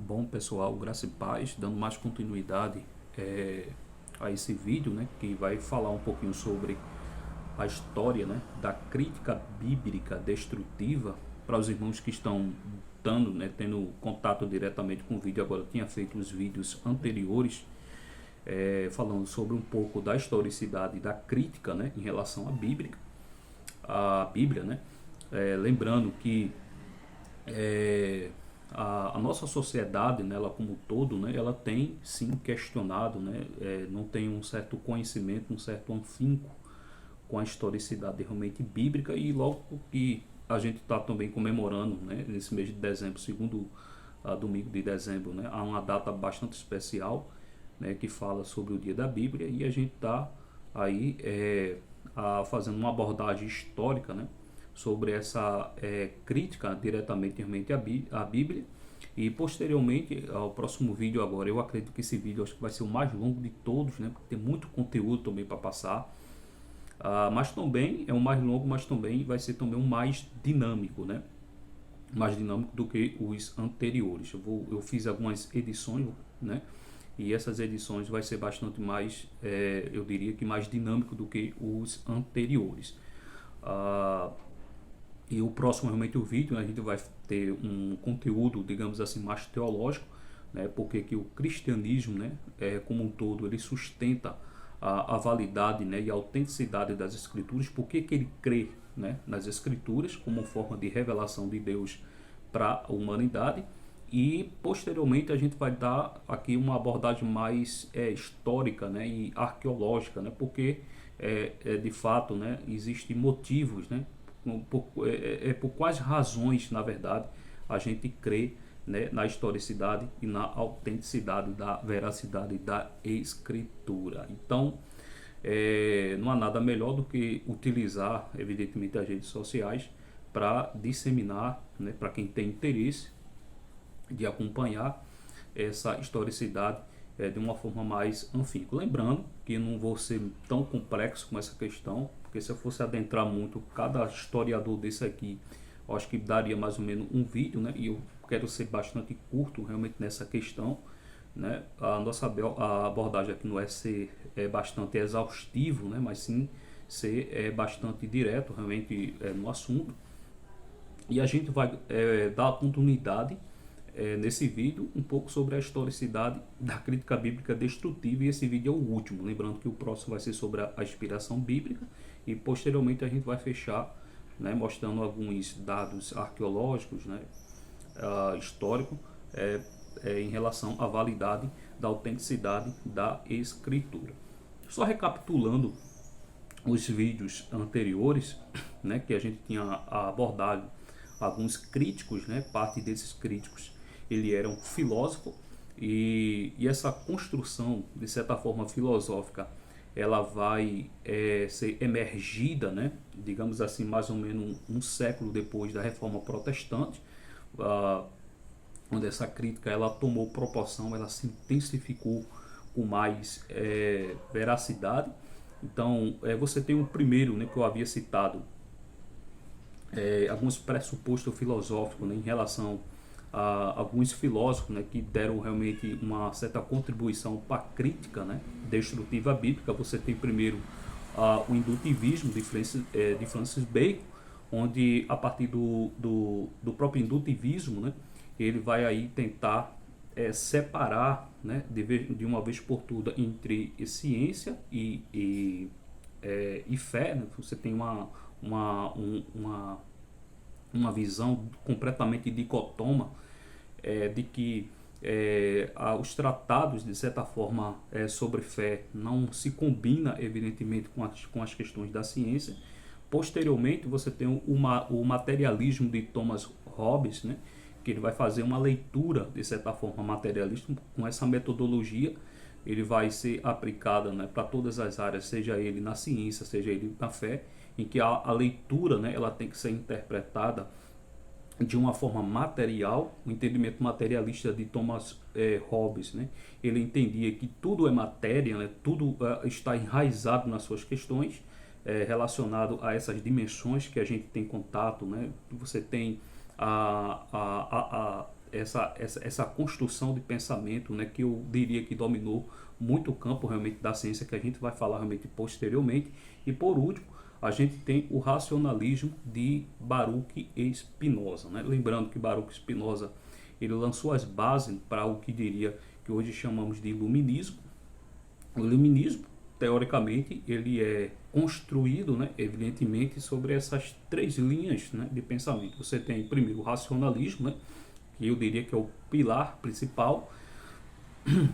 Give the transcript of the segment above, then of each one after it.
Bom, pessoal, graça e paz, dando mais continuidade a esse vídeo, né, que vai falar um pouquinho sobre a história, né, da crítica bíblica destrutiva para os irmãos que estão tendo contato diretamente com o vídeo. Agora, eu tinha feito os vídeos anteriores falando sobre um pouco da historicidade da crítica, né, em relação à Bíblia, né, lembrando que a nossa sociedade, né, ela como um todo, né, ela tem sim questionado, né, não tem um certo conhecimento, um certo afinco com a historicidade realmente bíblica. E logo que a gente está também comemorando, né, nesse mês de dezembro, segundo domingo de dezembro, né, há uma data bastante especial, né, que fala sobre o dia da Bíblia, e a gente está aí fazendo uma abordagem histórica, né, sobre essa crítica diretamente à Bíblia. E posteriormente ao próximo vídeo agora, eu acredito que esse vídeo acho que vai ser o mais longo de todos, né, porque tem muito conteúdo também para passar. Mas também é o mais longo, mas também vai ser também o mais dinâmico, né? Mais dinâmico do que os anteriores. Eu fiz algumas edições, né? E essas edições vai ser bastante mais, eu diria que mais dinâmico do que os anteriores. E o próximo realmente o vídeo, né, a gente vai ter um conteúdo, digamos assim, mais teológico, né, porque que o cristianismo, né, como um todo, ele sustenta a validade, né, e a autenticidade das escrituras. Por que ele crê, né, nas escrituras como forma de revelação de Deus para a humanidade. E posteriormente a gente vai dar aqui uma abordagem mais histórica, né, e arqueológica, né, porque de fato, né, existem motivos, né, por quais razões, na verdade, a gente crê, né, na historicidade e na autenticidade da veracidade da escritura. Então, não há nada melhor do que utilizar, evidentemente, as redes sociais para disseminar, né, para quem tem interesse de acompanhar essa historicidade de uma forma mais anfíbica. Lembrando que não vou ser tão complexo com essa questão, porque se eu fosse adentrar muito cada historiador desse aqui, eu acho que daria mais ou menos um vídeo, né? E eu quero ser bastante curto realmente nessa questão, né? A abordagem aqui não vai ser bastante exaustivo, né? Mas sim ser bastante direto realmente no assunto. E a gente vai dar continuidade nesse vídeo um pouco sobre a historicidade da crítica bíblica destrutiva, e esse vídeo é o último. Lembrando que o próximo vai ser sobre a inspiração bíblica, e posteriormente a gente vai fechar, né, mostrando alguns dados arqueológicos, né, históricos, em relação à validade da autenticidade da escritura. Só recapitulando os vídeos anteriores, né, que a gente tinha abordado alguns críticos, né, parte desses críticos ele era um filósofo, e essa construção de certa forma filosófica ela vai ser emergida, né, digamos assim, mais ou menos um século depois da Reforma Protestante, onde essa crítica ela tomou proporção, ela se intensificou com mais veracidade. Então, você tem o primeiro, né, que eu havia citado, alguns pressupostos filosóficos, né, em relação a alguns filósofos, né, que deram realmente uma certa contribuição para a crítica, né, destrutiva bíblica. Você tem primeiro o indutivismo de Francis Bacon, onde a partir do próprio indutivismo, né, ele vai aí tentar separar, né, de uma vez por todas entre ciência e fé. Né? Você tem uma, uma visão completamente dicotoma de que os tratados, de certa forma, sobre fé não se combina, evidentemente, com as questões da ciência. Posteriormente, você tem o materialismo de Thomas Hobbes, né, que ele vai fazer uma leitura, de certa forma, materialista. Com essa metodologia, ele vai ser aplicada, né, para todas as áreas, seja ele na ciência, seja ele na fé, em que a leitura, né, ela tem que ser interpretada de uma forma material. O entendimento materialista de Thomas Hobbes, né, ele entendia que tudo é matéria, né, tudo está enraizado nas suas questões, relacionado a essas dimensões que a gente tem contato, né. Você tem essa construção de pensamento, né, que eu diria que dominou muito o campo realmente da ciência, que a gente vai falar realmente posteriormente. E por último, a gente tem o racionalismo de Baruch e Spinoza, né? Lembrando que Baruch Spinoza ele lançou as bases para o que diria que hoje chamamos de iluminismo. O iluminismo, teoricamente, ele é construído, né, evidentemente, sobre essas três linhas, né, de pensamento. Você tem primeiro o racionalismo, né, que eu diria que é o pilar principal.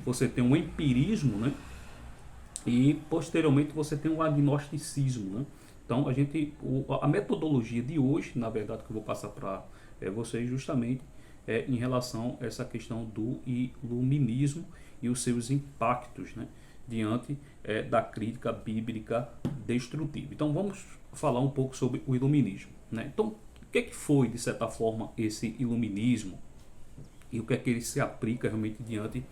Você tem o empirismo, né, e posteriormente você tem o agnosticismo, né? Então a metodologia de hoje, na verdade, que eu vou passar para vocês justamente em relação a essa questão do iluminismo e os seus impactos, né, diante da crítica bíblica destrutiva. Então vamos falar um pouco sobre o iluminismo, né? Então o que é que foi, de certa forma, esse iluminismo e o que é que ele se aplica realmente diante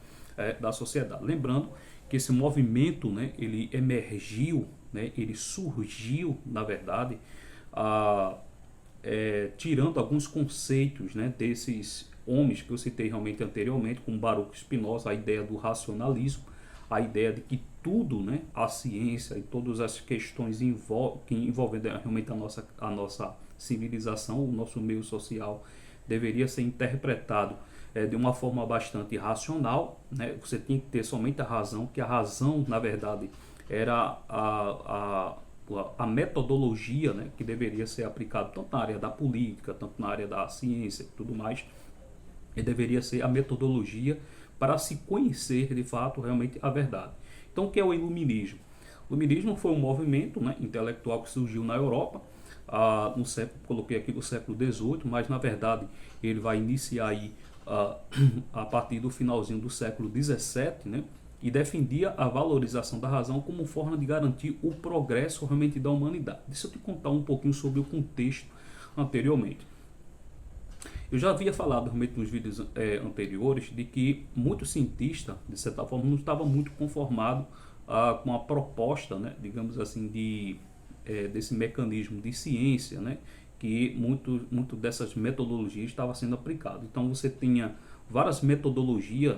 da sociedade? Lembrando que esse movimento, né, ele emergiu, né, ele surgiu, na verdade, tirando alguns conceitos, né, desses homens que eu citei realmente anteriormente, como Baruch Spinoza, a ideia do racionalismo, a ideia de que tudo, né, a ciência e todas as questões que envolvem realmente a nossa civilização, o nosso meio social, deveria ser interpretado de uma forma bastante racional, né? Você tinha que ter somente a razão, que a razão, na verdade, era a metodologia, né, que deveria ser aplicada tanto na área da política, tanto na área da ciência e tudo mais, e deveria ser a metodologia para se conhecer, de fato, realmente a verdade. Então, o que é o iluminismo? O iluminismo foi um movimento, né, intelectual que surgiu na Europa, no século, coloquei aqui no século XVIII, mas na verdade ele vai iniciar aí a partir do finalzinho do século XVII, né, e defendia a valorização da razão como forma de garantir o progresso realmente da humanidade. Deixa eu te contar um pouquinho sobre o contexto anteriormente. Eu já havia falado realmente nos vídeos anteriores de que muitos cientistas, de certa forma, não estavam muito conformados com a proposta, né, digamos assim, desse mecanismo de ciência, né, que muito dessas metodologias estava sendo aplicado. Então você tinha várias metodologias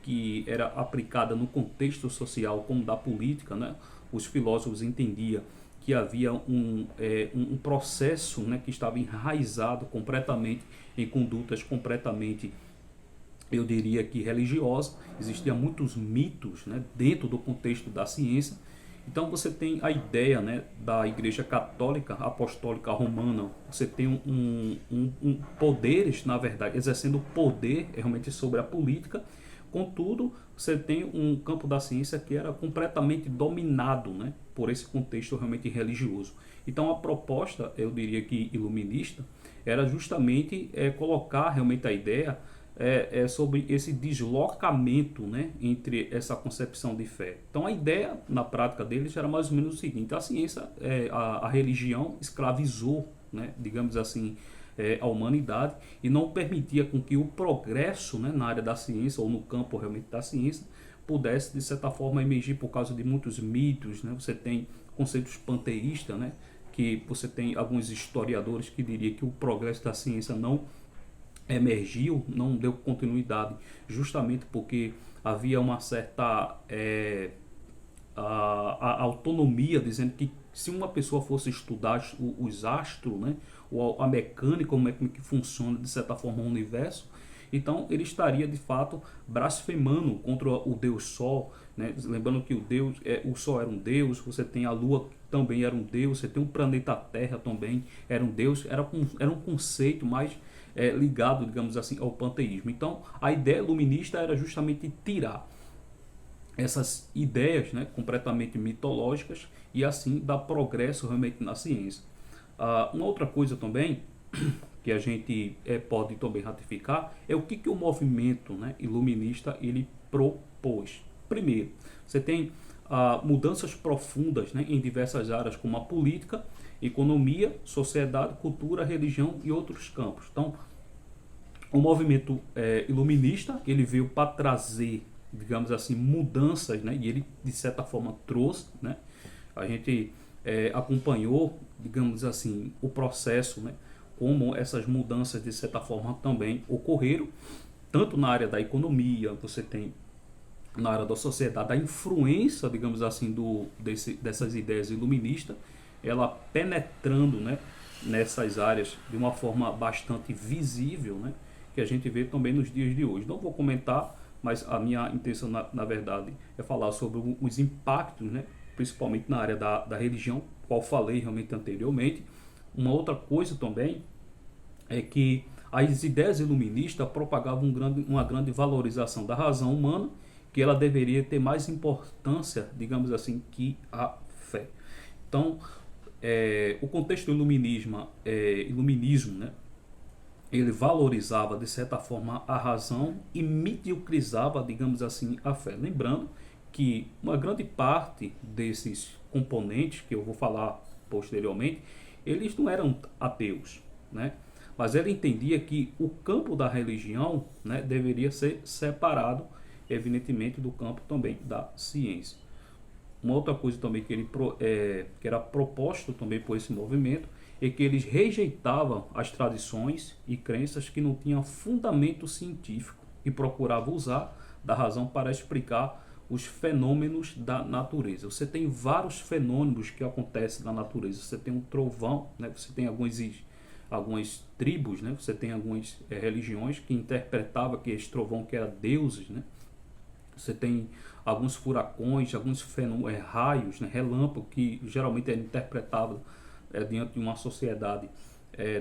que era aplicada no contexto social como da política, né? Os filósofos entendiam que havia um processo, né, que estava enraizado completamente em condutas completamente, eu diria que religiosas. Existiam muitos mitos, né, dentro do contexto da ciência. Então você tem a ideia, né, da Igreja Católica Apostólica Romana. Você tem poderes, na verdade, exercendo poder realmente sobre a política. Contudo, você tem um campo da ciência que era completamente dominado, né, por esse contexto realmente religioso. Então a proposta, eu diria que iluminista, era justamente colocar realmente a ideia sobre esse deslocamento, né, entre essa concepção de fé. Então a ideia na prática deles era mais ou menos o seguinte: a ciência, a religião escravizou, né, digamos assim, a humanidade, e não permitia com que o progresso, né, na área da ciência ou no campo realmente da ciência pudesse de certa forma emergir por causa de muitos mitos, né? Você tem conceitos panteístas, né, que você tem alguns historiadores que diriam que o progresso da ciência não emergiu, não deu continuidade, justamente porque havia uma certa a autonomia, dizendo que se uma pessoa fosse estudar os astros, né, ou a mecânica, como é que funciona de certa forma o universo, então ele estaria de fato blasfemando contra o Deus Sol, né? Lembrando que o Sol era um Deus, você tem a Lua que também era um Deus, você tem o planeta Terra também era um Deus, era um conceito mais ligado, digamos assim, ao panteísmo. Então a ideia iluminista era justamente tirar essas ideias, né, completamente mitológicas, e assim dar progresso realmente na ciência. Uma outra coisa também que a gente pode também ratificar é o que o movimento, né, iluminista ele propôs. Primeiro, você tem mudanças profundas, né, em diversas áreas como a política, economia, sociedade, cultura, religião e outros campos. Então, o movimento iluminista ele veio para trazer, digamos assim, mudanças, né, e ele de certa forma trouxe, né, a gente acompanhou, digamos assim, o processo, né, como essas mudanças, de certa forma, também ocorreram, tanto na área da economia, você tem na área da sociedade, a influência, digamos assim, dessas ideias iluministas, ela penetrando, né, nessas áreas de uma forma bastante visível, né, que a gente vê também nos dias de hoje. Não vou comentar, mas a minha intenção, na verdade, é falar sobre os impactos, né, principalmente na área da religião, qual falei realmente anteriormente. Uma outra coisa também é que as ideias iluministas propagavam uma grande valorização da razão humana, que ela deveria ter mais importância, digamos assim, que a fé. Então, o contexto do iluminismo, né, ele valorizava, de certa forma, a razão e mediocrizava, digamos assim, a fé. Lembrando que uma grande parte desses componentes, que eu vou falar posteriormente, eles não eram ateus, né? Mas ele entendia que o campo da religião, né, deveria ser separado, evidentemente, do campo também da ciência. Uma outra coisa também que era proposto também por esse movimento é que eles rejeitavam as tradições e crenças que não tinham fundamento científico e procuravam usar da razão para explicar os fenômenos da natureza. Você tem vários fenômenos que acontecem na natureza. Você tem um trovão, né? Você tem algumas tribos, né? Você tem algumas religiões que interpretavam que esse trovão que era deuses, né? Você tem alguns furacões, alguns raios, né? Relâmpago, que geralmente é interpretado diante de uma sociedade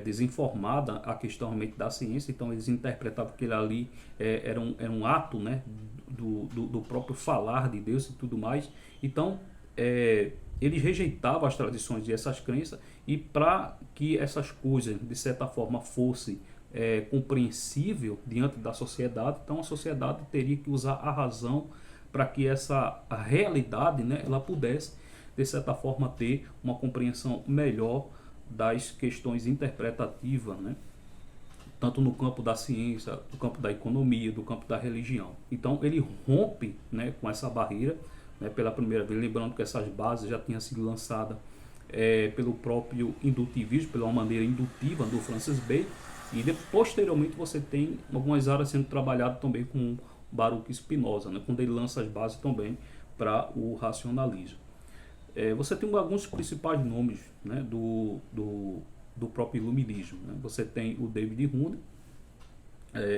desinformada a questão realmente da ciência. Então eles interpretavam que ele ali era um ato, né, do próprio falar de Deus e tudo mais. Então eles rejeitavam as tradições e essas crenças, e para que essas coisas de certa forma fossem compreensível diante da sociedade, então a sociedade teria que usar a razão para que a realidade, né, ela pudesse de certa forma ter uma compreensão melhor das questões interpretativas, né? Tanto no campo da ciência, do campo da economia, do campo da religião. Então ele rompe, né, com essa barreira, né, pela primeira vez, lembrando que essas bases já tinham sido lançadas pelo próprio indutivismo, pela uma maneira indutiva do Francis Bacon, e posteriormente você tem algumas áreas sendo trabalhadas também com Baruch Spinoza, né, quando ele lança as bases também para o racionalismo. Você tem alguns principais nomes, né, do próprio iluminismo, né? Você tem o David Hume,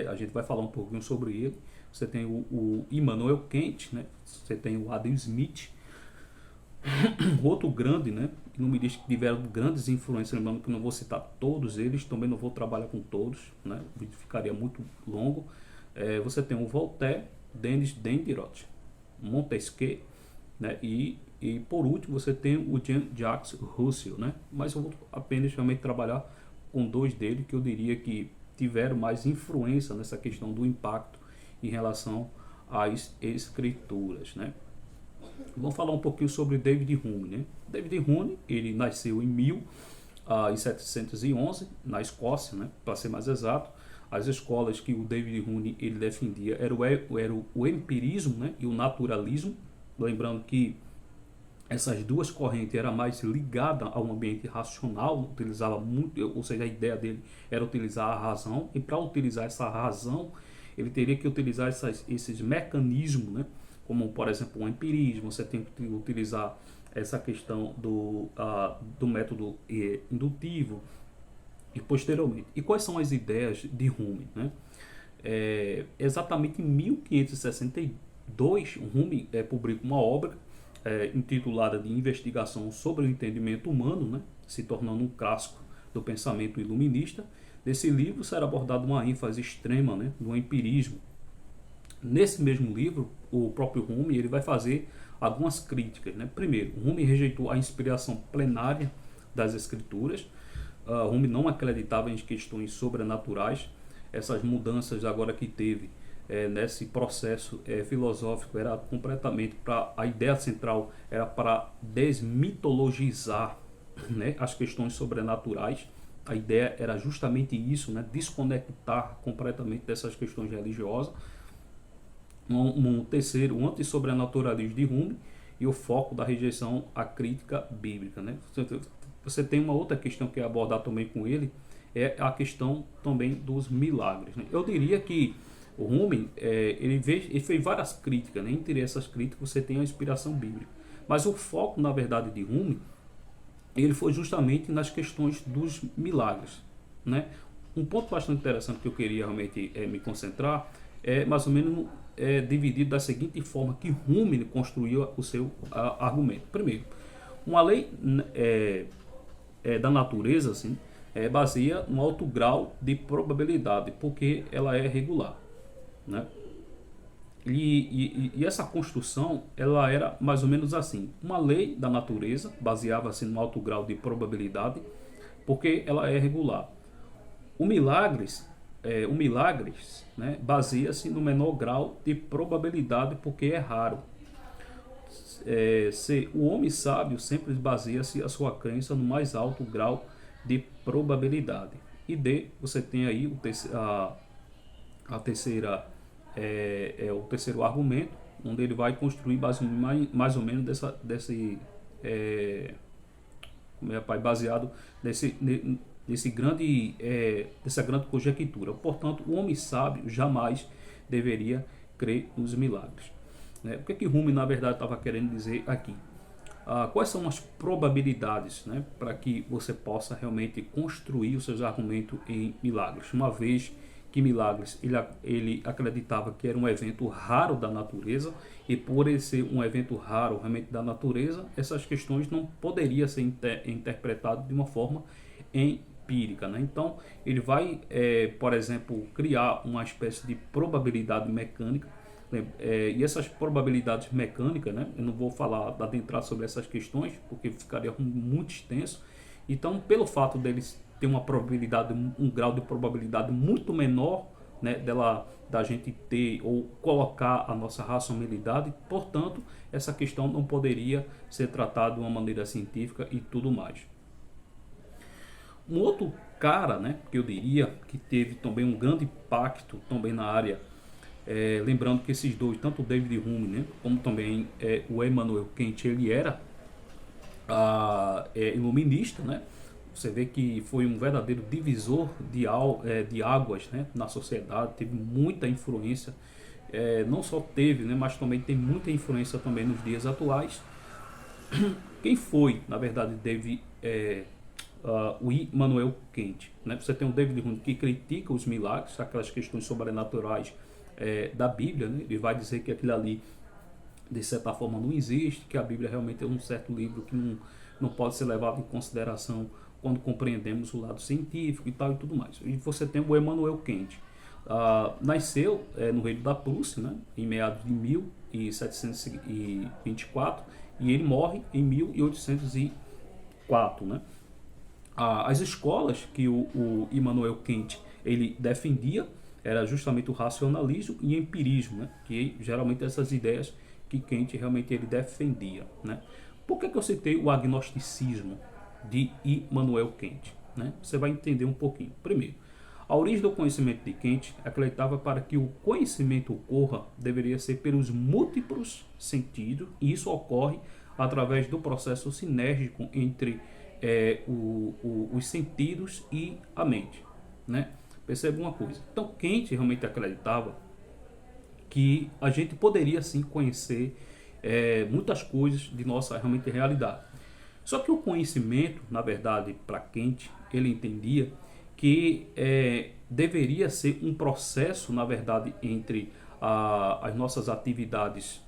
a gente vai falar um pouquinho sobre ele. Você tem o Immanuel Kant, né? Você tem o Adam Smith, outro grande, né, iluminista que tiveram grandes influências. Lembrando que eu não vou citar todos eles, também não vou trabalhar com todos, né? O vídeo ficaria muito longo. Você tem o Voltaire, Denis Diderot, Montesquieu, né? E por último você tem o Jean-Jacques Rousseau, né? Mas eu vou apenas realmente trabalhar com dois deles que eu diria que tiveram mais influência nessa questão do impacto em relação às escrituras, né? Vamos falar um pouquinho sobre David Hume, né? David Hume, ele nasceu em 1711 na Escócia, né? Para ser mais exato. As escolas que o David Hume ele defendia era o empirismo, né, e o naturalismo. Lembrando que essas duas correntes eram mais ligadas ao ambiente racional, utilizava muito, ou seja, a ideia dele era utilizar a razão, e para utilizar essa razão, ele teria que utilizar esses mecanismos, né, como, por exemplo, o empirismo. Você tem que utilizar essa questão do método indutivo, e posteriormente. E quais são as ideias de Hume, né? Exatamente em 1562, Hume publica uma obra intitulada de Investigação sobre o Entendimento Humano, né, se tornando um clássico do pensamento iluminista. Nesse livro será abordada uma ênfase extrema, né, no empirismo. Nesse mesmo livro, o próprio Hume ele vai fazer algumas críticas, né? Primeiro, Hume rejeitou a inspiração plenária das escrituras. Hume não acreditava em questões sobrenaturais. Essas mudanças agora que teve nesse processo filosófico era completamente a ideia central era para desmitologizar, né, as questões sobrenaturais. A ideia era justamente isso, né, desconectar completamente dessas questões religiosas. Terceiro, o antissobrenaturalismo de Hume e o foco da rejeição à crítica bíblica, né? Você tem uma outra questão que é abordar também com ele, é a questão também dos milagres, né? Eu diria que o Rumi, ele fez várias críticas, né? Entre essas críticas você tem a inspiração bíblica, mas o foco, na verdade, de Rumi, ele foi justamente nas questões dos milagres, né? Um ponto bastante interessante que eu queria realmente me concentrar é mais ou menos dividido da seguinte forma que Rumi construiu o seu argumento. Primeiro, uma lei da natureza assim, baseia um alto grau de probabilidade, porque ela é regular, né? E essa construção, ela era mais ou menos assim: uma lei da natureza baseava-se num alto grau de probabilidade, porque ela é regular. O milagres, né, baseia-se no menor grau de probabilidade, porque é raro. O homem sábio sempre baseia-se a sua crença no mais alto grau de probabilidade. E você tem aí a terceira, o terceiro argumento, onde ele vai construir mais ou menos baseado dessa grande conjectura. Portanto, o homem sábio jamais deveria crer nos milagres, né? O que Rumi, na verdade, estava querendo dizer aqui? Quais são as probabilidades, né, para que você possa realmente construir os seus argumentos em milagres? Uma vez que milagres ele acreditava que era um evento raro da natureza, e por ele ser um evento raro realmente da natureza, essas questões não poderiam ser interpretadas de uma forma empírica, né? Então ele vai, por exemplo, criar uma espécie de probabilidade mecânica, e essas probabilidades mecânicas, né, eu não vou adentrar sobre essas questões, porque ficaria muito extenso. Então, pelo fato deles ter uma probabilidade, um grau de probabilidade muito menor, né, da gente ter ou colocar a nossa racionalidade, portanto, essa questão não poderia ser tratada de uma maneira científica e tudo mais. Um outro cara, né, que eu diria que teve também um grande impacto também na área, lembrando que esses dois, tanto o David Hume, né, como também o Immanuel Kant, ele era iluminista, né? Você vê que foi um verdadeiro divisor de águas, né, na sociedade, teve muita influência, não só teve, né, mas também tem muita influência também nos dias atuais. Quem foi, na verdade, o Immanuel Kant, né? Você tem o David Hume, que critica os milagres, aquelas questões sobrenaturais da Bíblia, né? Ele vai dizer que aquilo ali, de certa forma, não existe, que a Bíblia realmente é um certo livro que não pode ser levado em consideração quando compreendemos o lado científico e tal e tudo mais. E você tem o Immanuel Kant. Nasceu no Reino da Prússia, né, em meados de 1724, e ele morre em 1804, né? As escolas que o Immanuel Kant ele defendia era justamente o racionalismo e empirismo, né? Que geralmente essas ideias que Kant realmente ele defendia, né? Por que eu citei o agnosticismo de Immanuel Kant, né? Você vai entender um pouquinho. Primeiro, a origem do conhecimento de Kant acreditava para que o conhecimento ocorra deveria ser pelos múltiplos sentidos, e isso ocorre através do processo sinérgico entre os sentidos e a mente, né? Percebe uma coisa. Então, Kant realmente acreditava que a gente poderia sim conhecer muitas coisas de nossa realmente realidade. Só que o conhecimento, na verdade, para Kant, ele entendia que deveria ser um processo, na verdade, entre as nossas atividades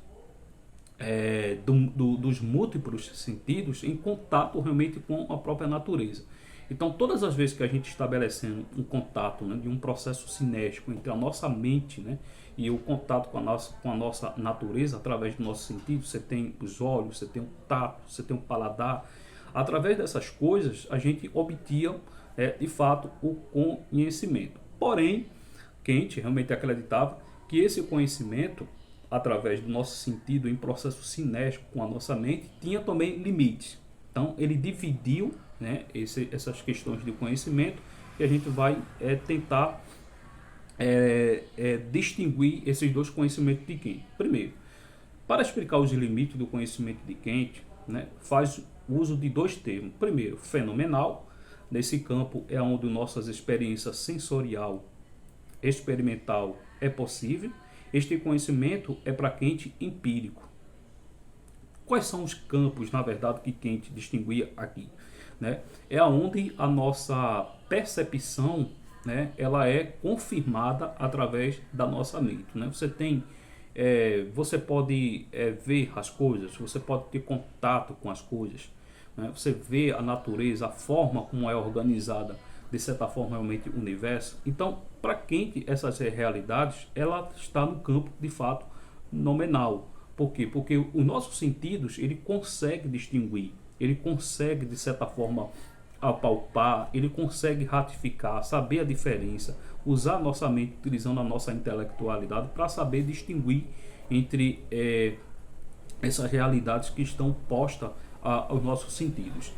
dos múltiplos sentidos em contato realmente com a própria natureza. Então, todas as vezes que a gente estabelecendo um contato, né, de um processo cinético entre a nossa mente, né, e o contato com a nossa natureza através do nosso sentido, você tem os olhos, você tem o tato, você tem o paladar. Através dessas coisas, a gente obtinha, de fato, o conhecimento. Porém, Kant realmente acreditava que esse conhecimento, através do nosso sentido em processo cinético com a nossa mente, tinha também limites. Então, ele dividiu, né, essas questões de conhecimento, e a gente vai tentar distinguir esses dois conhecimentos de Kant. Primeiro, para explicar os limites do conhecimento de Kant, né, faz uso de dois termos. Primeiro, fenomenal, Nesse campo é onde nossas experiências sensorial, experimental é possível. Este conhecimento é para Kant empírico. Quais são os campos, na verdade, que Kant distinguia aqui? Né? É onde a nossa percepção, né, ela é confirmada através da nossa mente. Né? Você pode ver as coisas, você pode ter contato com as coisas, né? Você vê a natureza, a forma como é organizada, de certa forma, realmente o universo. Então, para Kant, essas realidades, ela está no campo, de fato, nominal. Por quê? Porque os nossos sentidos, ele consegue distinguir, ele consegue, de certa forma, apalpar, ele consegue ratificar, saber a diferença, usar a nossa mente, utilizando a nossa intelectualidade para saber distinguir entre essas realidades que estão postas aos nossos sentidos.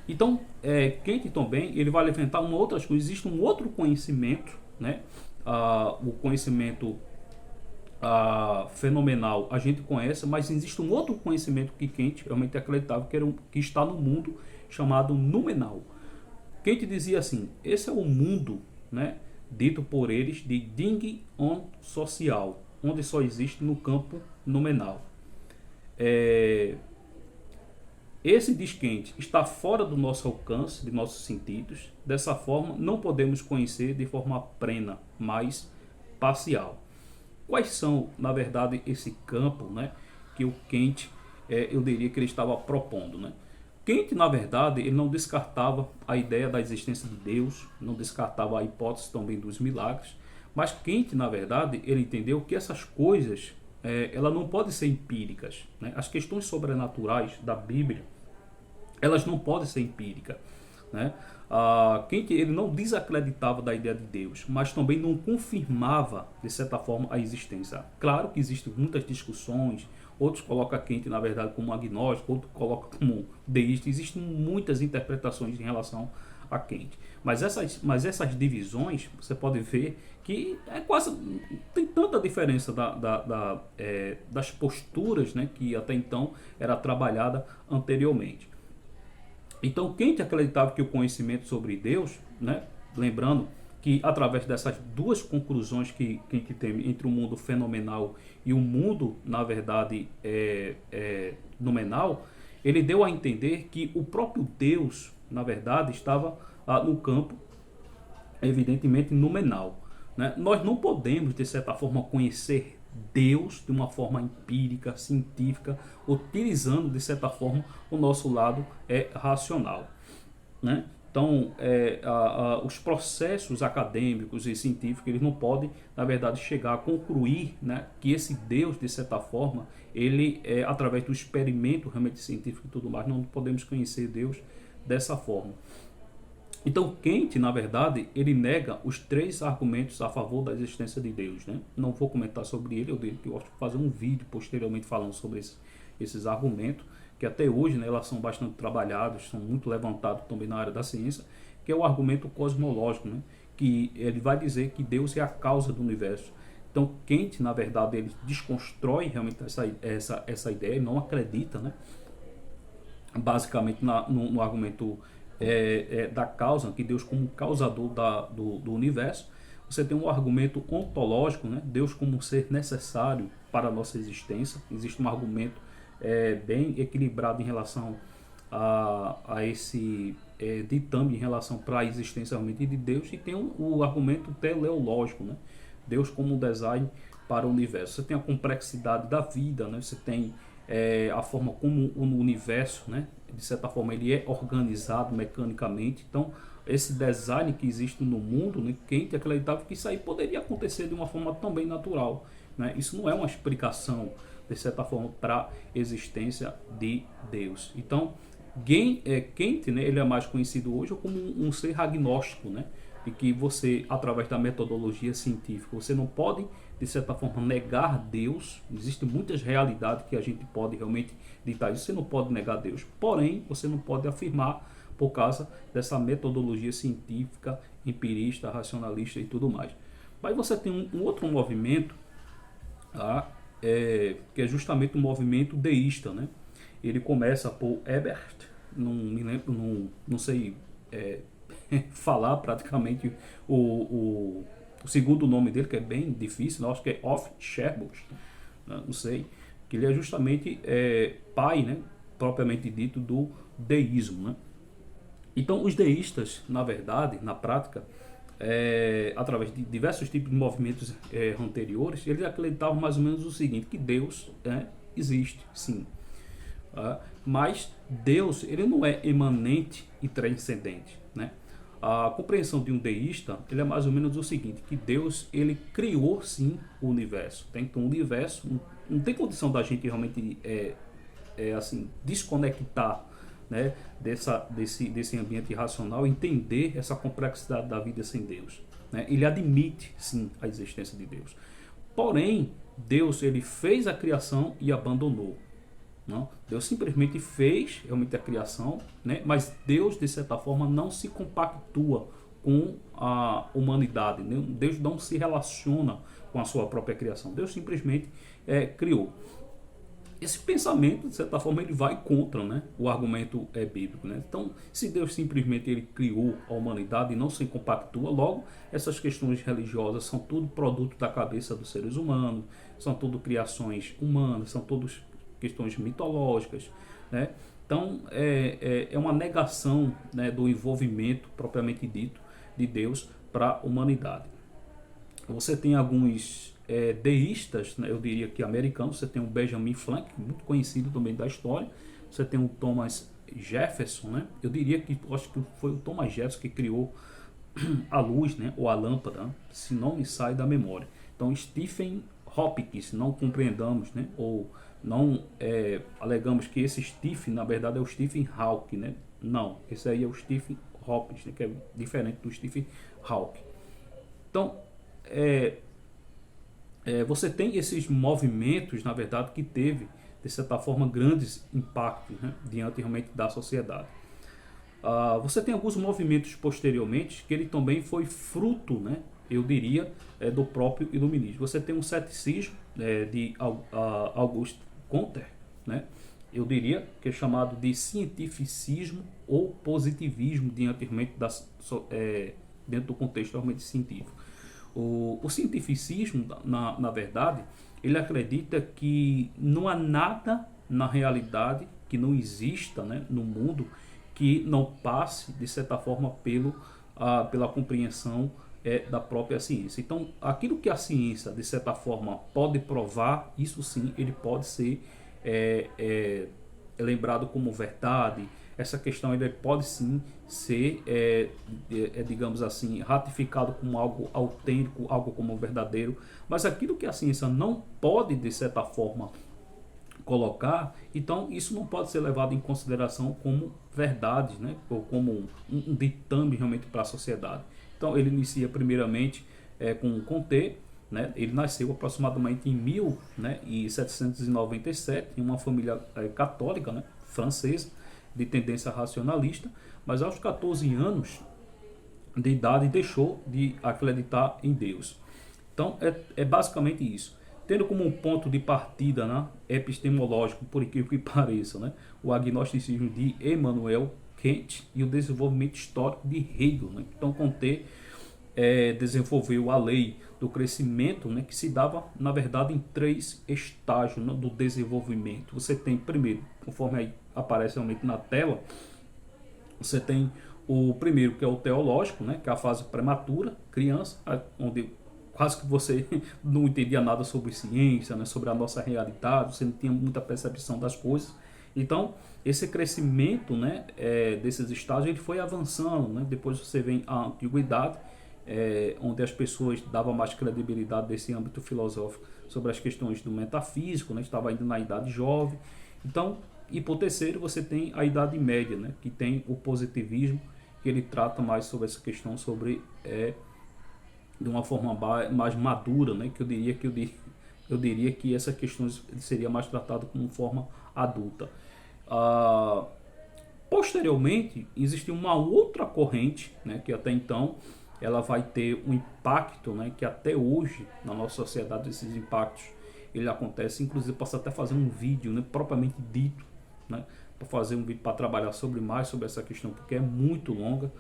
Então, Kant também ele vai levantar uma outras coisas. Existe um outro conhecimento, né? O conhecimento fenomenal a gente conhece, mas existe um outro conhecimento que Kant realmente acreditava que está no mundo, chamado noumenal. Kant dizia assim: esse é o mundo, né, dito por eles de Ding on social, onde só existe no campo noumenal. Esse, diz Kant, está fora do nosso alcance, de nossos sentidos. Dessa forma, não podemos conhecer de forma plena, mas parcial. Quais são, na verdade, esse campo, né, que o Kant, eu diria que ele estava propondo, né? Kant, na verdade, ele não descartava a ideia da existência de Deus, não descartava a hipótese também dos milagres, mas Kant, na verdade, ele entendeu que essas coisas, elas não podem ser empíricas, né? As questões sobrenaturais da Bíblia, elas não podem ser empíricas, né? Kant, ele não desacreditava da ideia de Deus, mas também não confirmava, de certa forma, a existência. Claro que existem muitas discussões, outros colocam Kant, na verdade, como agnóstico, outros colocam como deísta. Existem muitas interpretações em relação a Kant. Mas essas divisões, você pode ver que tem tanta diferença das posturas, né, que até então era trabalhada anteriormente. Então, Kant acreditava que o conhecimento sobre Deus, né, lembrando que através dessas duas conclusões que Kant tem entre o mundo fenomenal e o mundo, na verdade, noumenal, ele deu a entender que o próprio Deus, na verdade, estava no campo, evidentemente, noumenal, né? Nós não podemos, de certa forma, conhecer Deus de uma forma empírica, científica, utilizando, de certa forma, o nosso lado racional, né? Então, os processos acadêmicos e científicos, eles não podem, na verdade, chegar a concluir, né, que esse Deus, de certa forma, ele através do experimento realmente científico e tudo mais, não podemos conhecer Deus dessa forma. Então, Kant, na verdade, ele nega os 3 argumentos a favor da existência de Deus, né? Não vou comentar sobre ele, eu digo que eu gosto de fazer um vídeo posteriormente falando sobre esses argumentos, que até hoje, né, elas são bastante trabalhados, são muito levantados também na área da ciência, que é o argumento cosmológico, né? Que ele vai dizer que Deus é a causa do universo. Então, Kant, na verdade, ele desconstrói realmente essa ideia, ele não acredita, né, basicamente no argumento da causa, que Deus como causador do universo. Você tem um argumento ontológico, né? Deus como um ser necessário para a nossa existência. Existe um argumento bem equilibrado em relação a esse ditame em relação para a existência realmente de Deus. E tem o argumento teleológico, né? Deus como um design para o universo. Você tem a complexidade da vida, né? Você tem a forma como o universo, né, de certa forma, ele é organizado mecanicamente. Então, esse design que existe no mundo, né, Kant acreditava que isso aí poderia acontecer de uma forma também natural, né? Isso não é uma explicação, de certa forma, para a existência de Deus. Então, Kant, né, ele é mais conhecido hoje como um ser agnóstico, né? E que você, através da metodologia científica, você não pode, de certa forma, negar Deus. Existem muitas realidades que a gente pode realmente ditar isso. Você não pode negar Deus, porém, você não pode afirmar por causa dessa metodologia científica, empirista, racionalista e tudo mais. Mas você tem um outro movimento, tá? Que é justamente o movimento deísta, né? Ele começa por Ebert, não me lembro, não sei falar praticamente o segundo nome dele, que é bem difícil, eu acho que é Of Sherbos, né? Não sei, que ele é justamente pai, né, propriamente dito, do deísmo, né? Então, os deístas, na verdade, na prática, através de diversos tipos de movimentos anteriores, eles acreditavam mais ou menos o seguinte, que Deus existe, sim. Mas Deus, ele não é imanente e transcendente, né? A compreensão de um deísta, ele é mais ou menos o seguinte, que Deus, ele criou sim o universo. Então, o universo não tem condição da gente realmente assim, desconectar, né, desse ambiente racional, entender essa complexidade da vida sem Deus, né? Ele admite sim a existência de Deus. Porém, Deus, ele fez a criação e abandonou. Não? Deus simplesmente fez realmente a criação, né? Mas Deus, de certa forma, não se compactua com a humanidade, né? Deus não se relaciona com a sua própria criação. Deus simplesmente criou. Esse pensamento, de certa forma, ele vai contra, né, o argumento bíblico, né? Então, se Deus simplesmente ele criou a humanidade e não se compactua, logo, essas questões religiosas são tudo produto da cabeça dos seres humanos, são tudo criações humanas, são todas questões mitológicas, né? Então, é uma negação, né, do envolvimento, propriamente dito, de Deus para a humanidade. Você tem alguns deístas, né, eu diria que americanos. Você tem o Benjamin Franklin, muito conhecido também da história. Você tem o Thomas Jefferson, né? Eu diria que, acho que foi o Thomas Jefferson que criou a luz, né, ou a lâmpada, né? Se não me sai da memória. Então, Stephen Hawking, se não compreendamos, né, ou não alegamos que esse Stephen, na verdade, é o Stephen Hawking, né? Não, esse aí é o Stephen Hawking, né, que é diferente do Stephen Hawking. Então, você tem esses movimentos, na verdade, que teve, de certa forma, grandes impactos, né, diante realmente da sociedade. Você tem alguns movimentos posteriormente que ele também foi fruto, né, eu diria, do próprio iluminismo. Você tem um ceticismo de Auguste Comte, né, eu diria que é chamado de cientificismo ou positivismo diante realmente dentro do contexto realmente científico. O cientificismo, na verdade, ele acredita que não há nada na realidade, que não exista, né, no mundo, que não passe, de certa forma, pela compreensão da própria ciência. Então, aquilo que a ciência, de certa forma, pode provar, isso sim, ele pode ser lembrado como verdade. Essa questão ele pode sim ser, digamos assim, ratificado como algo autêntico, algo como verdadeiro, mas aquilo que a ciência não pode, de certa forma, colocar, então isso não pode ser levado em consideração como verdade, né? Ou como um ditame realmente para a sociedade. Então ele inicia primeiramente com Comte, né? Ele nasceu aproximadamente em 1797 em uma família católica, né, francesa, de tendência racionalista, mas aos 14 anos de idade deixou de acreditar em Deus. Então é basicamente isso. Tendo como um ponto de partida, né, epistemológico, por incrível que pareça, né, o agnosticismo de Emmanuel Kant e o desenvolvimento histórico de Hegel, né? Então Comte desenvolveu a lei do crescimento, né, que se dava, na verdade, em 3 estágios, né, do desenvolvimento. Você tem, primeiro, conforme aí aparece realmente na tela, você tem o primeiro, que é o teológico, né, que é a fase prematura, criança, onde quase que você não entendia nada sobre ciência, né, sobre a nossa realidade, você não tinha muita percepção das coisas. Então, esse crescimento, né, desses estágios, ele foi avançando, né? Depois você vem a antiguidade, onde as pessoas davam mais credibilidade desse âmbito filosófico sobre as questões do metafísico, né? Estava ainda na idade jovem. Então, e por terceiro, você tem a Idade Média, né, que tem o positivismo, que ele trata mais sobre essa questão, sobre de uma forma mais madura, né, que eu diria que essa questão seria mais tratada como forma adulta. Posteriormente, existe uma outra corrente, né, que até então ela vai ter um impacto, né, que até hoje na nossa sociedade esses impactos ele acontece. Inclusive posso até fazer um vídeo, né, propriamente dito, né, para fazer um vídeo para trabalhar sobre essa questão, porque é muito longa.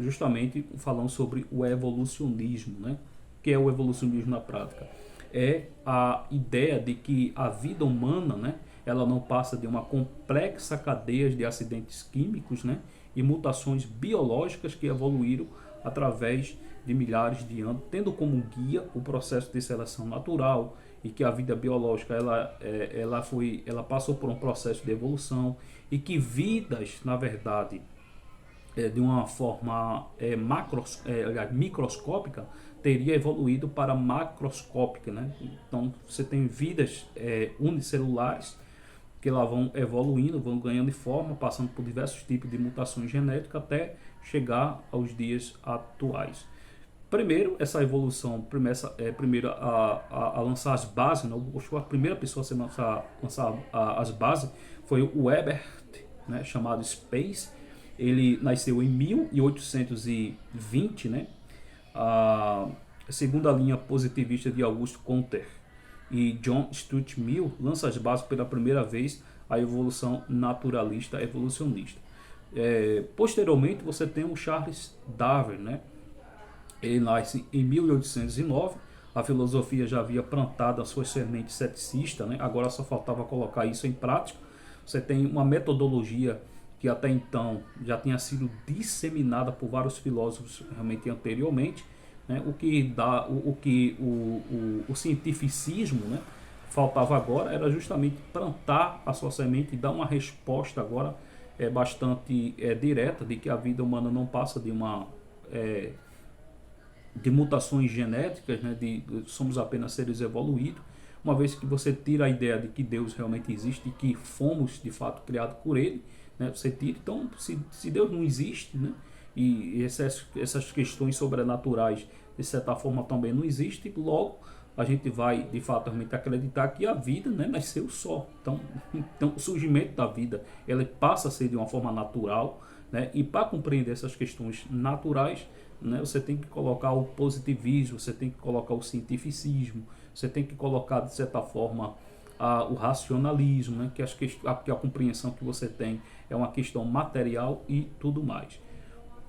justamente falando sobre o evolucionismo, né? O que é o evolucionismo na prática? É a ideia de que a vida humana, né, ela não passa de uma complexa cadeia de acidentes químicos, né, e mutações biológicas que evoluíram através de milhares de anos, tendo como guia o processo de seleção natural, e que a vida biológica ela passou por um processo de evolução, e que vidas, na verdade, de uma forma microscópica, teria evoluído para macroscópica, né? Então você tem vidas unicelulares que lá vão evoluindo, vão ganhando forma, passando por diversos tipos de mutações genéticas até chegar aos dias atuais. Primeiro, essa evolução, primeiro a lançar as bases, né? A primeira pessoa a lançar as bases foi o Ebert, né? Chamado Space. Ele nasceu em 1820, né? A segunda linha positivista de Auguste Comte e John Stuart Mill lança as bases pela primeira vez a evolução naturalista evolucionista. Posteriormente você tem o Charles Darwin, né? Ele nasce em 1809. A filosofia já havia plantado as suas sementes ceticistas, né? Agora só faltava colocar isso em prática. Você tem uma metodologia que até então já tinha sido disseminada por vários filósofos realmente anteriormente, né? O que dá o cientificismo, né? Faltava agora era justamente plantar a sua semente e dar uma resposta agora bastante direta de que a vida humana não passa de uma de mutações genéticas, né? Somos apenas seres evoluídos, uma vez que você tira a ideia de que Deus realmente existe e que fomos de fato criados por Ele, né? Você tira, então, se Deus não existe, né? E essas questões sobrenaturais de certa forma também não existem, logo a gente vai de fato realmente acreditar que a vida, né, nasceu só. Então o surgimento da vida ela passa a ser de uma forma natural, né? E para compreender essas questões naturais, né, você tem que colocar o positivismo, você tem que colocar o cientificismo, você tem que colocar de certa forma o racionalismo, né, que a compreensão que você tem é uma questão material e tudo mais.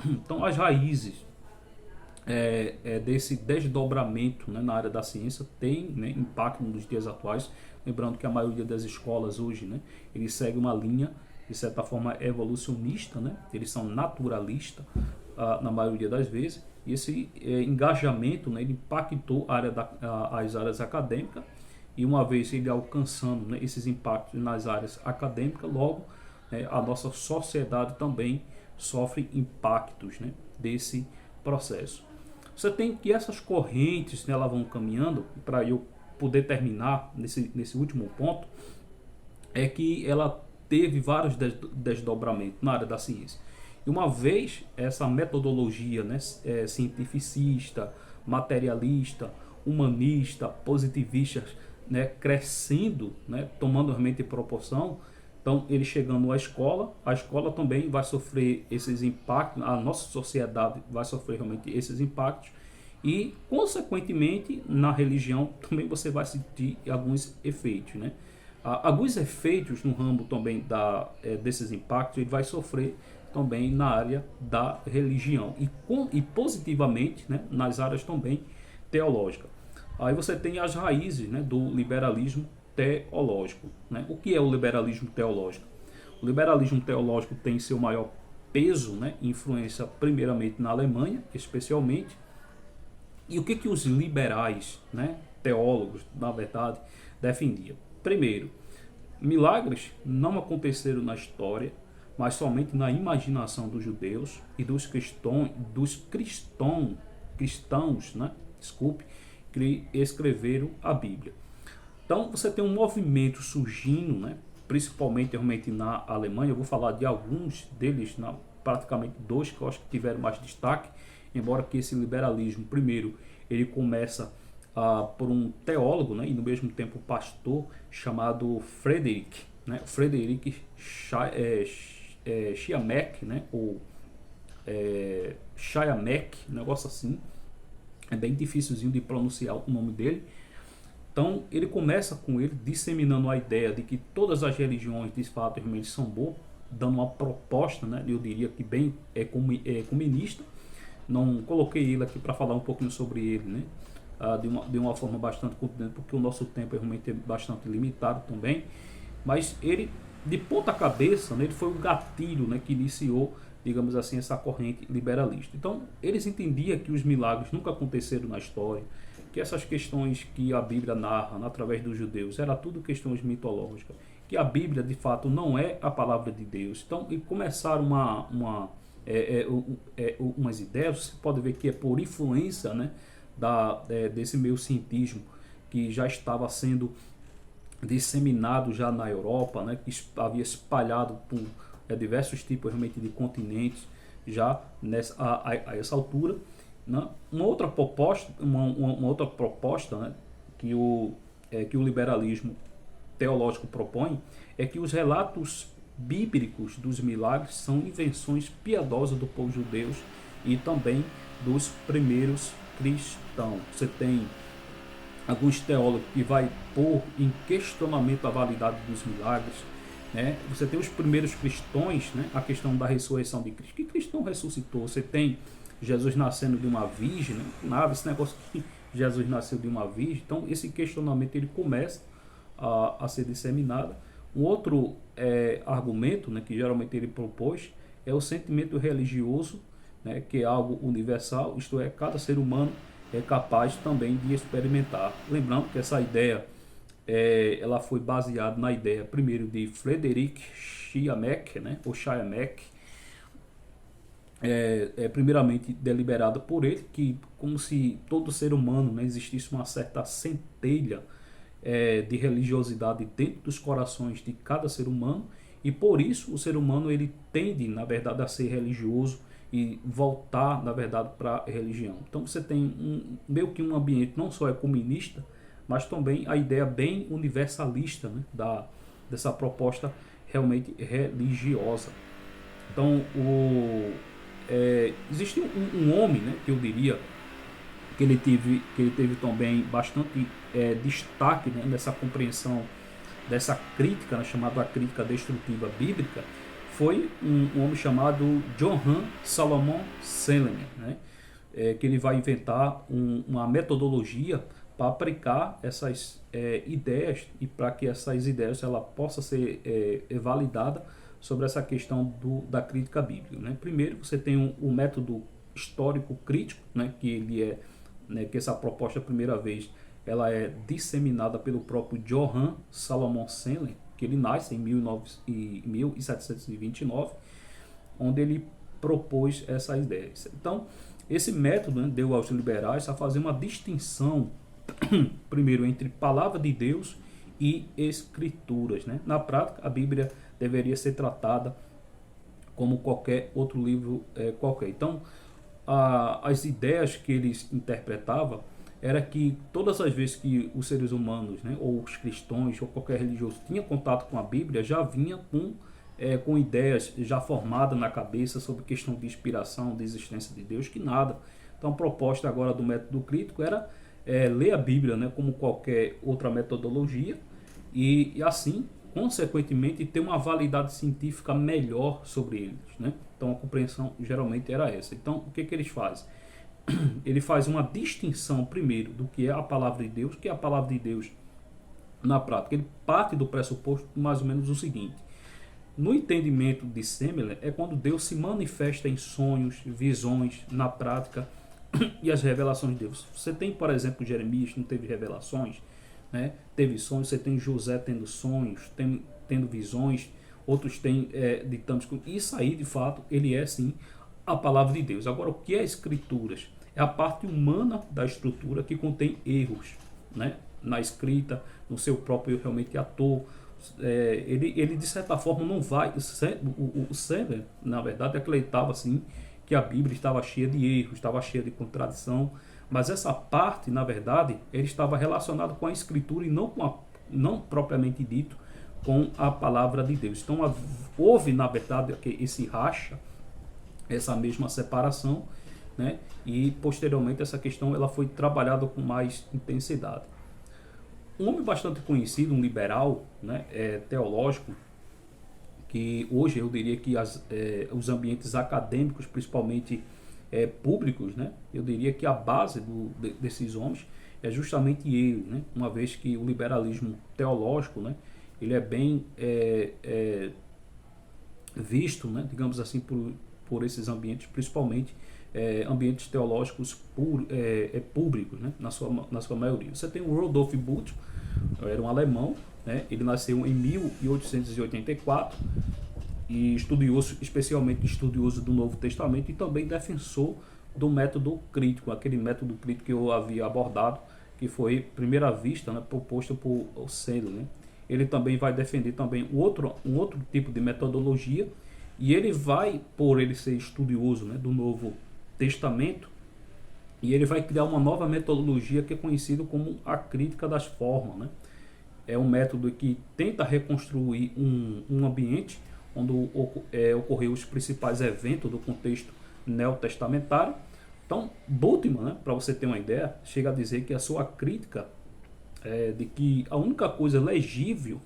Então as raízes desse desdobramento, né, na área da ciência tem, né, impacto nos dias atuais. Lembrando que a maioria das escolas hoje, né, eles seguem uma linha de certa forma evolucionista, né, eles são naturalistas na maioria das vezes, e esse engajamento, né, ele impactou as áreas acadêmicas, e uma vez ele alcançando, né, esses impactos nas áreas acadêmicas, logo a nossa sociedade também sofre impactos, né, desse processo. Você tem que essas correntes, né, elas vão caminhando, para eu poder terminar nesse último ponto, é que ela teve vários desdobramentos na área da ciência. E uma vez essa metodologia, né, cientificista, materialista, humanista, positivista, né, crescendo, né, tomando realmente proporção, então ele chegando à escola, a escola também vai sofrer esses impactos, a nossa sociedade vai sofrer realmente esses impactos, e consequentemente na religião também você vai sentir alguns efeitos, né? Alguns efeitos no ramo também desses impactos ele vai sofrer também na área da religião e positivamente, né, nas áreas também teológicas. Aí você tem as raízes, né, do liberalismo teológico, né? O que é o liberalismo teológico? O liberalismo teológico tem seu maior peso, né, influência primeiramente na Alemanha, especialmente. E o que os liberais, né, teólogos, na verdade, defendiam? Primeiro, milagres não aconteceram na história, mas somente na imaginação dos judeus e dos cristãos, né, que escreveram a Bíblia. Então você tem um movimento surgindo, né, principalmente realmente na Alemanha. Eu vou falar de alguns deles, praticamente dois que eu acho que tiveram mais destaque, embora que esse liberalismo, primeiro, ele começa por um teólogo, né, e no mesmo tempo pastor, chamado Friedrich Schleiermacher, né, ou Schleiermacher, um negócio assim, é bem dificilzinho de pronunciar o nome dele. Então ele começa com ele disseminando a ideia de que todas as religiões de fato realmente são boas, dando uma proposta, né, eu diria que bem ecumenista. Não coloquei ele aqui para falar um pouquinho sobre ele, né, de uma forma bastante contundente, porque o nosso tempo é realmente bastante limitado também, mas ele, de ponta cabeça, né, ele foi o gatilho, né, que iniciou, digamos assim, essa corrente liberalista. Então, eles entendiam que os milagres nunca aconteceram na história, que essas questões que a Bíblia narra através dos judeus era tudo questões mitológicas, que a Bíblia de fato não é a palavra de Deus. Então, e começaram umas ideias, você pode ver que é por influência, né, desse meio cientismo que já estava sendo disseminado já na Europa, né, que havia espalhado por diversos tipos realmente de continentes já a essa altura, né? Uma outra proposta, né, que o liberalismo teológico propõe é que os relatos bíblicos dos milagres são invenções piedosas do povo judeu e também dos primeiros cristãos. Você tem alguns teólogos que vai pôr em questionamento a validade dos milagres, né? Você tem os primeiros cristãos, né? A questão da ressurreição de Cristo. Que cristão ressuscitou? Você tem Jesus nascendo de uma virgem, né? Nada, esse negócio que Jesus nasceu de uma virgem. Então, esse questionamento ele começa a ser disseminado. Um outro argumento, né, que geralmente ele propôs é o sentimento religioso, né, que é algo universal, isto é, cada ser humano é capaz também de experimentar. Lembrando que essa ideia ela foi baseada na ideia primeiro de Frederick Schleiermacher, né, ou Schleiermacher, primeiramente deliberada por ele, que como se todo ser humano, né, existisse uma certa centelha de religiosidade dentro dos corações de cada ser humano, e por isso o ser humano ele tende, na verdade, a ser religioso e voltar, na verdade, para a religião. Então você tem meio que um ambiente não só ecumenista, mas também a ideia bem universalista, né, dessa proposta realmente religiosa. Então existe um homem, né, que eu diria que ele teve também bastante destaque, né, nessa compreensão dessa crítica, né, chamada a crítica destrutiva bíblica, foi um homem chamado Johann Salomon Selener, né, que ele vai inventar uma metodologia para aplicar essas ideias e para que essas ideias ela possa ser validada sobre essa questão da crítica bíblica, né. Primeiro você tem o método histórico crítico, né, que ele que essa proposta a primeira vez ela é disseminada pelo próprio Johann Salomon Selener, que ele nasce em 1729, onde ele propôs essas ideias. Então, esse método, né, deu aos liberais a fazer uma distinção, primeiro, entre palavra de Deus e escrituras, né? Na prática, a Bíblia deveria ser tratada como qualquer outro livro qualquer. Então, as ideias que eles interpretavam era que todas as vezes que os seres humanos, né, ou os cristãos, ou qualquer religioso tinha contato com a Bíblia, já vinha com ideias já formadas na cabeça sobre questão de inspiração, de existência de Deus, que nada. Então a proposta agora do método crítico era ler a Bíblia, né, como qualquer outra metodologia e assim, consequentemente, ter uma validade científica melhor sobre eles, né? Então a compreensão geralmente era essa. Então o que eles fazem? Ele faz uma distinção primeiro do que é a palavra de Deus, que é a palavra de Deus na prática. Ele parte do pressuposto mais ou menos o seguinte: no entendimento de Selener é quando Deus se manifesta em sonhos, visões, na prática e as revelações de Deus. Você tem, por exemplo, Jeremias, que não teve revelações, né? Teve sonhos. Você tem José tendo sonhos, tendo visões, outros têm ditames. Isso aí, de fato, ele é sim a palavra de Deus. Agora, o que é escrituras? É a parte humana da estrutura que contém erros, né, na escrita, no seu próprio realmente ator. Ele de certa forma não vai. O Selener, na verdade, acreditava assim que a Bíblia estava cheia de erros, estava cheia de contradição, mas essa parte, na verdade, ele estava relacionado com a escritura e não propriamente dito com a palavra de Deus. Então houve, na verdade, esse racha, essa mesma separação, né? E posteriormente essa questão ela foi trabalhada com mais intensidade. Um homem bastante conhecido, um liberal, né, teológico, que hoje eu diria que os ambientes acadêmicos, principalmente públicos, né, eu diria que a base desses homens é justamente ele, né, uma vez que o liberalismo teológico, né, ele é bem visto, né, digamos assim, por esses ambientes, principalmente ambientes teológicos públicos, né, na sua maioria. Você tem o Rodolphe Butt, era um alemão, né, ele nasceu em 1884 e estudioso, especialmente estudioso do Novo Testamento e também defensor do método crítico, aquele método crítico que eu havia abordado, que foi, primeira vista, né, proposto por Sandler, né. Ele também vai defender também um outro tipo de metodologia, e ele vai, por ele ser estudioso, né, do Novo Testamento, e ele vai criar uma nova metodologia que é conhecida como a crítica das formas, né. É um método que tenta reconstruir um ambiente onde ocorreu os principais eventos do contexto neotestamentário. Então, Bultmann, né, para você ter uma ideia, chega a dizer que a sua crítica de que a única coisa legível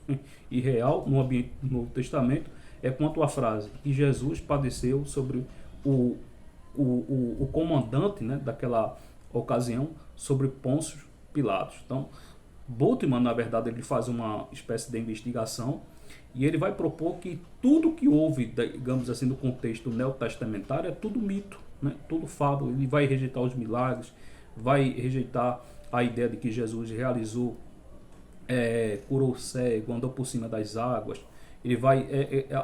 e real no ambiente do Novo Testamento é quanto à frase que Jesus padeceu sobre o comandante, né, daquela ocasião, sobre Pôncio Pilatos. Então, Bultmann, na verdade, ele faz uma espécie de investigação e ele vai propor que tudo que houve, digamos assim, no contexto neotestamentário é tudo mito, né? Tudo fábula. Ele vai rejeitar os milagres, vai rejeitar a ideia de que Jesus realizou, curou o cego, andou por cima das águas. Ele vai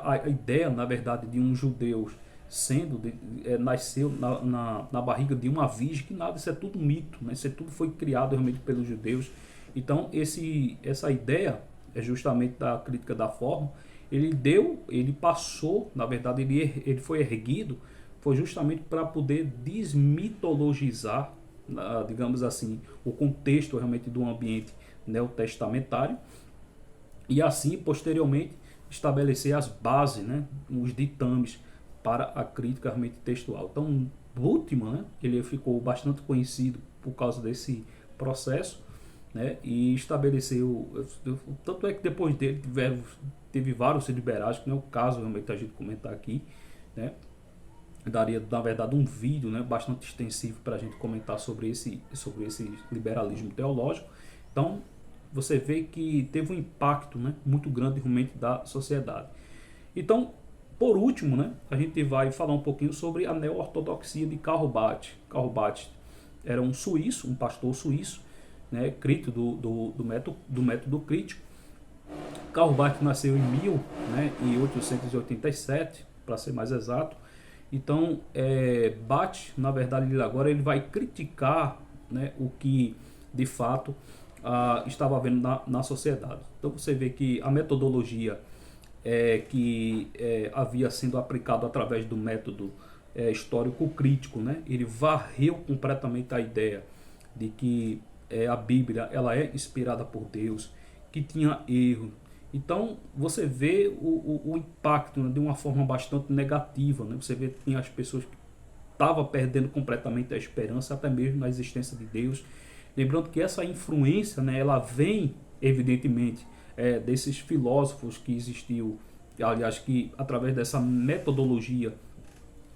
a ideia, na verdade, de um judeu nasceu na barriga de uma virgem, que nada, isso é tudo mito, né? Isso tudo foi criado realmente pelos judeus. Então essa ideia é justamente da crítica da forma. Ele passou, na verdade, ele foi erguido, foi justamente para poder desmitologizar, digamos assim, o contexto realmente do ambiente neotestamentário, e assim, posteriormente, estabelecer as bases, né, os ditames para a crítica realmente textual. Então, Bultmann, né, ele ficou bastante conhecido por causa desse processo, né, e estabeleceu, tanto é que depois dele teve vários liberais, que não é o caso realmente a gente comentar aqui, né, daria, na verdade, um vídeo, né, bastante extensivo para a gente comentar sobre esse liberalismo teológico. Então, você vê que teve um impacto, né, muito grande realmente da sociedade. Então, por último, né, a gente vai falar um pouquinho sobre a neo-ortodoxia de Karl Barth. Karl Barth era um suíço, um pastor suíço, né, crítico do método crítico. Karl Barth nasceu em 1887, para ser mais exato. Então, Barth, na verdade, agora ele vai criticar, né, o que de fato estava havendo na sociedade. Então você vê que a metodologia que havia sido aplicado através do método histórico crítico, né, ele varreu completamente a ideia de que a Bíblia ela é inspirada por Deus, que tinha erro. Então você vê o impacto, né, de uma forma bastante negativa, né? Você vê que tinha as pessoas que estavam perdendo completamente a esperança, até mesmo na existência de Deus. Lembrando que essa influência, né, ela vem evidentemente desses filósofos que existiu, aliás, que através dessa metodologia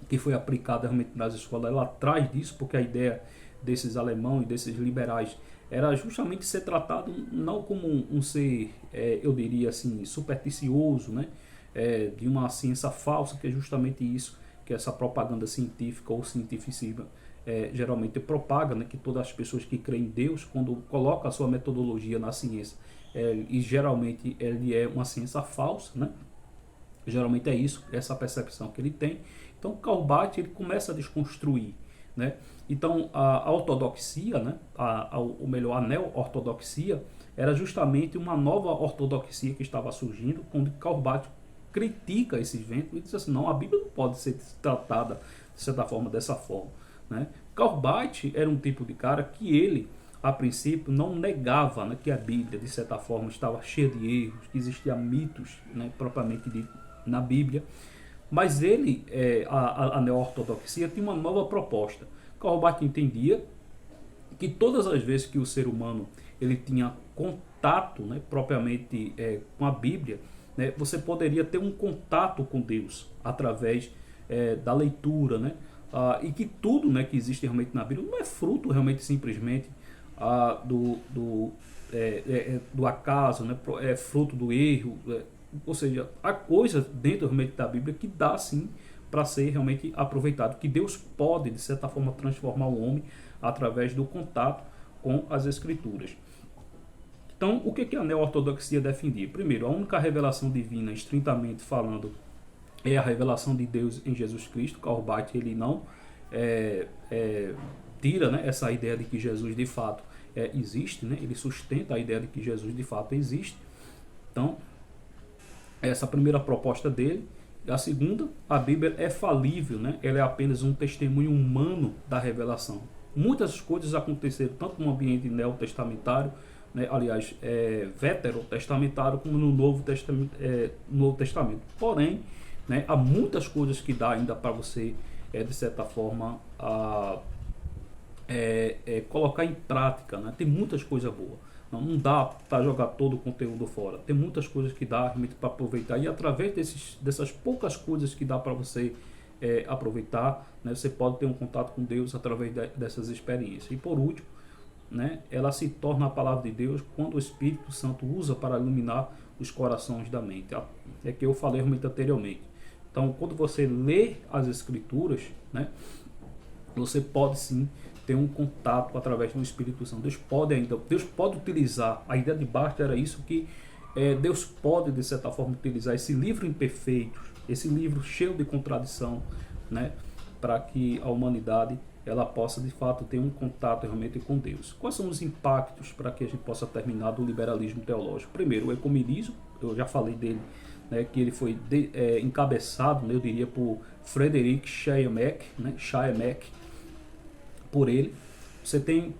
que foi aplicada realmente nas escolas, ela traz disso, porque a ideia desses alemães e desses liberais era justamente ser tratado não como um ser, eu diria assim, supersticioso, né, de uma ciência falsa, que é justamente isso que essa propaganda científica ou cientificista geralmente propaga, né, que todas as pessoas que creem em Deus, quando colocam a sua metodologia na ciência, e geralmente ele é uma ciência falsa, né, geralmente é isso, essa percepção que ele tem. Então Karl Barth ele começa a desconstruir, né? Então a ortodoxia, né, ou melhor, a neo-ortodoxia era justamente uma nova ortodoxia que estava surgindo, quando Karl Barth critica esses ventos e diz assim, não, a Bíblia não pode ser tratada de certa forma dessa forma, né? Karl Barth era um tipo de cara que ele, a princípio, não negava, né, que a Bíblia de certa forma estava cheia de erros, que existia mitos, né, propriamente dito na Bíblia, mas ele, a neo-ortodoxia tinha uma nova proposta. Karl Barth entendia que todas as vezes que o ser humano ele tinha contato, né, propriamente com a Bíblia, né, você poderia ter um contato com Deus através da leitura, né? E que tudo, né, que existe realmente na Bíblia não é fruto realmente simplesmente do acaso, né? É fruto do erro, ou seja, há coisas dentro realmente da Bíblia que dá sim para ser realmente aproveitado, que Deus pode de certa forma transformar o homem através do contato com as Escrituras. Então, o que a neo-ortodoxia defendia? Primeiro, a única revelação divina, estritamente falando, é a revelação de Deus em Jesus Cristo. Karl Barth, ele não tira, né, essa ideia de que Jesus de fato existe, né? Ele sustenta a ideia de que Jesus de fato existe. Então, essa é a primeira proposta dele. A segunda, a Bíblia é falível, né? Ela é apenas um testemunho humano da revelação. Muitas coisas aconteceram tanto no ambiente neotestamentário, né? Aliás, veterotestamentário, como no Novo Testamento. Porém, né, há muitas coisas que dá ainda para você, de certa forma, colocar em prática, né? Tem muitas coisas boas. Não dá para jogar todo o conteúdo fora. Tem muitas coisas que dá realmente para aproveitar. E através dessas poucas coisas que dá para você aproveitar, né, você pode ter um contato com Deus através dessas experiências. E por último, né, ela se torna a palavra de Deus quando o Espírito Santo usa para iluminar os corações da mente. É que eu falei realmente anteriormente. Então, quando você lê as Escrituras, né, você pode sim ter um contato através do Espírito Santo. Deus pode utilizar, a ideia de Barth era isso, que Deus pode de certa forma utilizar esse livro imperfeito, esse livro cheio de contradição, né, para que a humanidade ela possa de fato ter um contato realmente com Deus. Quais são os impactos para que a gente possa terminar do liberalismo teológico? Primeiro, o ecumenismo, eu já falei dele, né, que ele foi encabeçado, né, eu diria, por Frederick Schleiermacher, né, por ele. Você tem,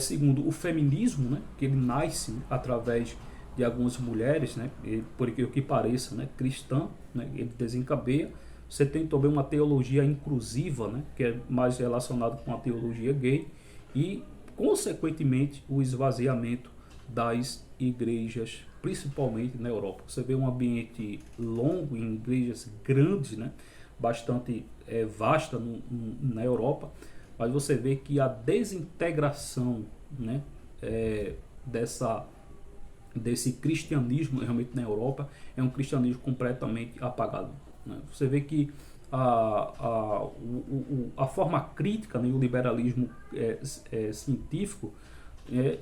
segundo, o feminismo, né, que ele nasce através de algumas mulheres, né, por que pareça, né, cristã, né, ele desencadeia. Você tem também uma teologia inclusiva, né, que é mais relacionada com a teologia gay e, consequentemente, o esvaziamento das igrejas, principalmente na Europa. Você vê um ambiente longo em igrejas grandes, né, bastante vasta na Europa, mas você vê que a desintegração, né, desse cristianismo realmente na Europa é um cristianismo completamente apagado, né? Você vê que a forma crítica, né, o liberalismo científico,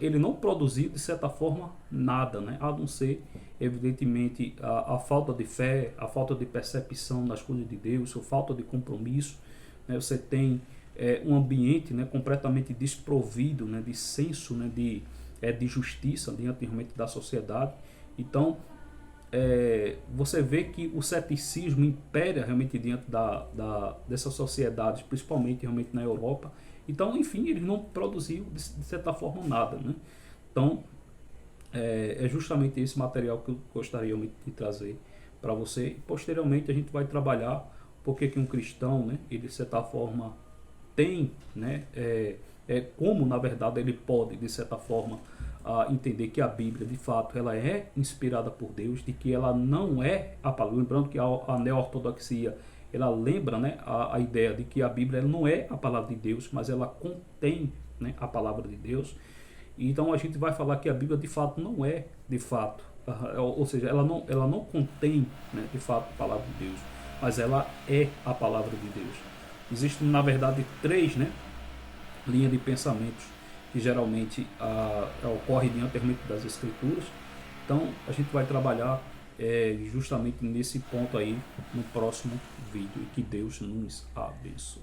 ele não produziu de certa forma nada, né, a não ser evidentemente a falta de fé, a falta de percepção das coisas de Deus, a falta de compromisso, né? Você tem um ambiente, né, completamente desprovido, né, de senso, né, de justiça diante realmente da sociedade. Então, você vê que o ceticismo impera realmente diante dessas sociedades, principalmente realmente na Europa. Então, enfim, ele não produziu de certa forma nada, né? Então, é justamente esse material que eu gostaria de trazer para você. E, posteriormente, a gente vai trabalhar porque que um cristão, né, ele de certa forma tem, né, como na verdade ele pode de certa forma entender que a Bíblia de fato ela é inspirada por Deus, de que ela não é a palavra. Lembrando que a neo-ortodoxia ela lembra, né, a ideia de que a Bíblia ela não é a palavra de Deus, mas ela contém, né, a palavra de Deus. Então a gente vai falar que a Bíblia de fato não é de fato, ou seja, ela não contém, né, de fato a palavra de Deus, mas ela é a palavra de Deus. Existem, na verdade, três, né, linhas de pensamentos que geralmente ocorrem diante das Escrituras. Então, a gente vai trabalhar justamente nesse ponto aí no próximo vídeo. E que Deus nos abençoe.